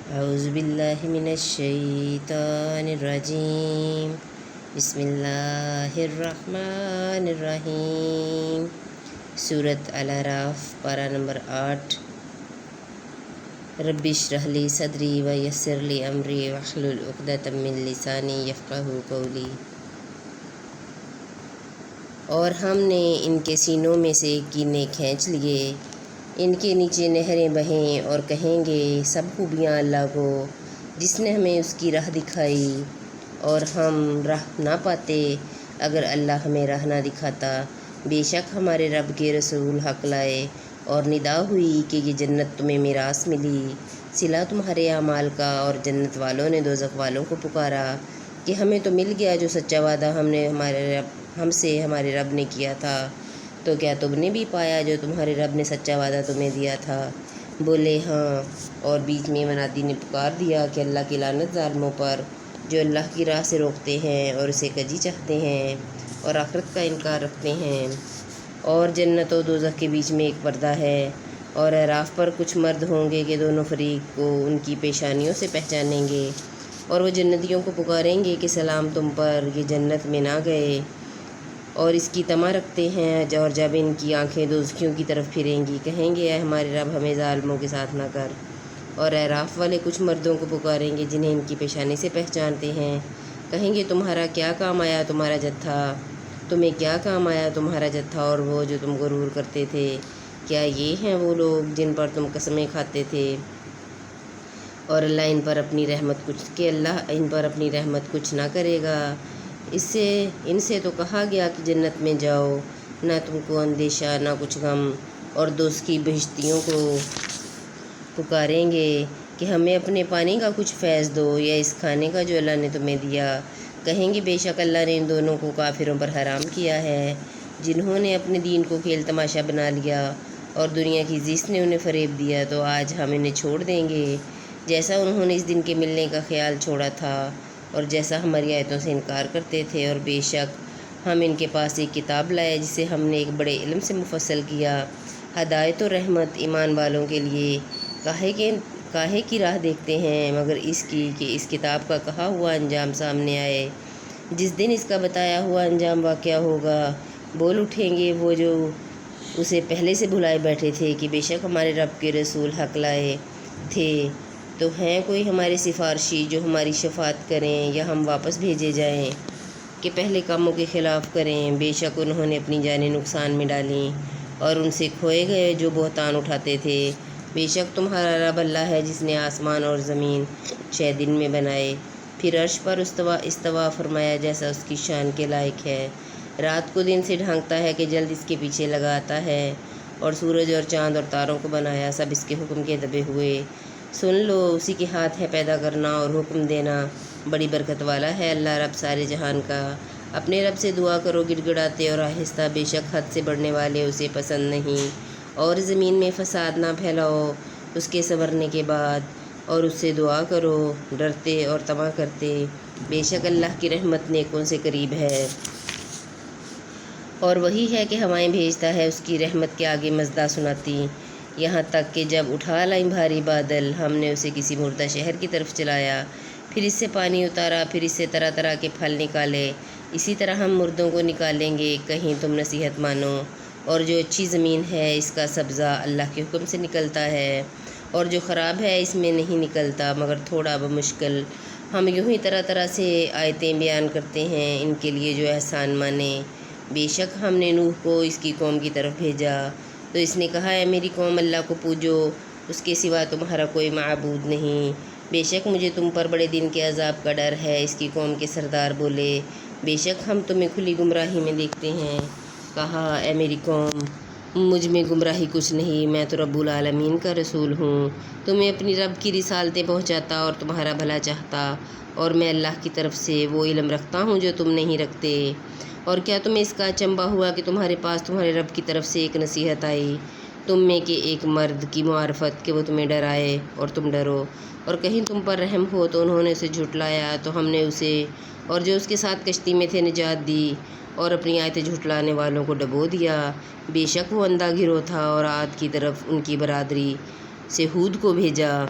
اعوذ باللہ من الشیطان الرجیم بسم اللہ الرحمن الرحیم۔ سورۃ الاعراف پارہ نمبر 8۔ رب اشرح لی صدری ویسر لی امری واحلل عقدۃ من لسانی یفقہوا قولی۔ اور ہم نے ان کے سینوں میں سے کینے کھینچ لیے، ان کے نیچے نہریں بہیں اور کہیں گے سب خوبیاں اللہ کو، جس نے ہمیں اس کی راہ دکھائی، اور ہم راہ نہ پاتے اگر اللہ ہمیں راہ نہ دکھاتا۔ بے شک ہمارے رب کے رسول حق لائے اور ندا ہوئی کہ یہ جنت تمہیں میراث ملی، صلہ تمہارے اعمال کا، اور جنت والوں نے دوزخ والوں کو پکارا کہ ہمیں تو مل گیا جو سچا وعدہ ہم سے ہمارے رب نے کیا تھا، تو کیا تم نے بھی پایا جو تمہارے رب نے سچا وعدہ تمہیں دیا تھا؟ بولے ہاں، اور بیچ میں منادی نے پکار دیا کہ اللہ کی لعنت ظالموں پر جو اللہ کی راہ سے روکتے ہیں اور اسے کجی چاہتے ہیں اور آخرت کا انکار رکھتے ہیں۔ اور جنت و دوزخ کے بیچ میں ایک پردہ ہے، اور اعراف پر کچھ مرد ہوں گے کہ دونوں فریق کو ان کی پیشانیوں سے پہچانیں گے، اور وہ جنتیوں کو پکاریں گے کہ سلام تم پر، یہ جنت میں نہ گئے اور اس کی طمع رکھتے ہیں، اور جب ان کی آنکھیں دوزخیوں کی طرف پھریں گی کہیں گے اے ہمارے رب ہمیں ظالموں کے ساتھ نہ کر۔ اور اعراف والے کچھ مردوں کو پکاریں گے جنہیں ان کی پیشانی سے پہچانتے ہیں، کہیں گے تمہارا کیا کام آیا تمہارا جتھا، تمہیں کیا کام آیا تمہارا جتھا اور وہ جو تم غرور کرتے تھے؟ کیا یہ ہیں وہ لوگ جن پر تم قسمیں کھاتے تھے؟ اور اللہ ان پر اپنی رحمت کچھ نہ کرے گا۔ ان سے تو کہا گیا کہ جنت میں جاؤ، نہ تم کو اندیشہ نہ کچھ غم، اور دوست کی بہشتیوں کو پکاریں گے کہ ہمیں اپنے پانی کا کچھ فیض دو یا اس کھانے کا جو اللہ نے تمہیں دیا۔ کہیں گے بے شک اللہ نے ان دونوں کو کافروں پر حرام کیا ہے، جنہوں نے اپنے دین کو کھیل تماشا بنا لیا اور دنیا کی زیست نے انہیں فریب دیا، تو آج ہم انہیں چھوڑ دیں گے جیسا انہوں نے اس دن کے ملنے کا خیال چھوڑا تھا اور جیسا ہماری آیتوں سے انکار کرتے تھے۔ اور بے شک ہم ان کے پاس ایک کتاب لائے جسے ہم نے ایک بڑے علم سے مفصل کیا، ہدایت و رحمت ایمان والوں کے لیے۔ کاہے کی راہ دیکھتے ہیں مگر اس کی کہ اس کتاب کا کہا ہوا انجام سامنے آئے، جس دن اس کا بتایا ہوا انجام واقعہ ہوگا، بول اٹھیں گے وہ جو اسے پہلے سے بھلائے بیٹھے تھے کہ بے شک ہمارے رب کے رسول حق لائے تھے، تو ہیں کوئی ہمارے سفارشی جو ہماری شفاعت کریں یا ہم واپس بھیجے جائیں کہ پہلے کاموں کے خلاف کریں؟ بے شک انہوں نے اپنی جانیں نقصان میں ڈالیں اور ان سے کھوئے گئے جو بہتان اٹھاتے تھے۔ بے شک تمہارا رب اللہ ہے جس نے آسمان اور زمین 6 دن میں بنائے، پھر عرش پر استوا فرمایا جیسا اس کی شان کے لائق ہے۔ رات کو دن سے ڈھانکتا ہے کہ جلد اس کے پیچھے لگاتا ہے، اور سورج اور چاند اور تاروں کو بنایا سب اس کے حکم کے دبے ہوئے۔ سن لو اسی کے ہاتھ ہے پیدا کرنا اور حکم دینا، بڑی برکت والا ہے اللہ رب سارے جہان کا۔ اپنے رب سے دعا کرو گڑ گڑاتے اور آہستہ، بے شک حد سے بڑھنے والے اسے پسند نہیں۔ اور زمین میں فساد نہ پھیلاؤ اس کے سنورنے کے بعد، اور اس سے دعا کرو ڈرتے اور طمع کرتے، بے شک اللہ کی رحمت نیکوں سے قریب ہے۔ اور وہی ہے کہ ہوائیں بھیجتا ہے اس کی رحمت کے آگے مزدہ سناتی، یہاں تک کہ جب اٹھا لائیں بھاری بادل ہم نے اسے کسی مردہ شہر کی طرف چلایا، پھر اس سے پانی اتارا، پھر اس سے طرح طرح کے پھل نکالے، اسی طرح ہم مردوں کو نکالیں گے، کہیں تم نصیحت مانو۔ اور جو اچھی زمین ہے اس کا سبزہ اللہ کے حکم سے نکلتا ہے، اور جو خراب ہے اس میں نہیں نکلتا مگر تھوڑا بمشکل۔ ہم یوں ہی طرح طرح سے آیتیں بیان کرتے ہیں ان کے لیے جو احسان مانے۔ بے شک ہم نے نوح کو اس کی قوم کی طرف بھیجا، تو اس نے کہا اے میری قوم اللہ کو پوجو، اس کے سوا تمہارا کوئی معبود نہیں، بے شک مجھے تم پر بڑے دن کے عذاب کا ڈر ہے۔ اس کی قوم کے سردار بولے بے شک ہم تمہیں کھلی گمراہی میں دیکھتے ہیں۔ کہا اے میری قوم مجھ میں گمراہی کچھ نہیں، میں تو رب العالمین کا رسول ہوں، تمہیں اپنی رب کی رسالتیں پہنچاتا اور تمہارا بھلا چاہتا، اور میں اللہ کی طرف سے وہ علم رکھتا ہوں جو تم نہیں رکھتے۔ اور کیا تمہیں اس کا اچنبھا ہوا کہ تمہارے پاس تمہارے رب کی طرف سے ایک نصیحت آئی تم میں کہ ایک مرد کی معرفت کہ وہ تمہیں ڈرائے اور تم ڈرو، اور کہیں تم پر رحم ہو؟ تو انہوں نے اسے جھٹلایا، تو ہم نے اسے اور جو اس کے ساتھ کشتی میں تھے نجات دی، اور اپنی آیتیں جھٹلانے والوں کو ڈبو دیا۔ بے شک وہ اندھا گروہ تھا، اور عاد کی طرف ان کی برادری سے ہود کو بھیجا۔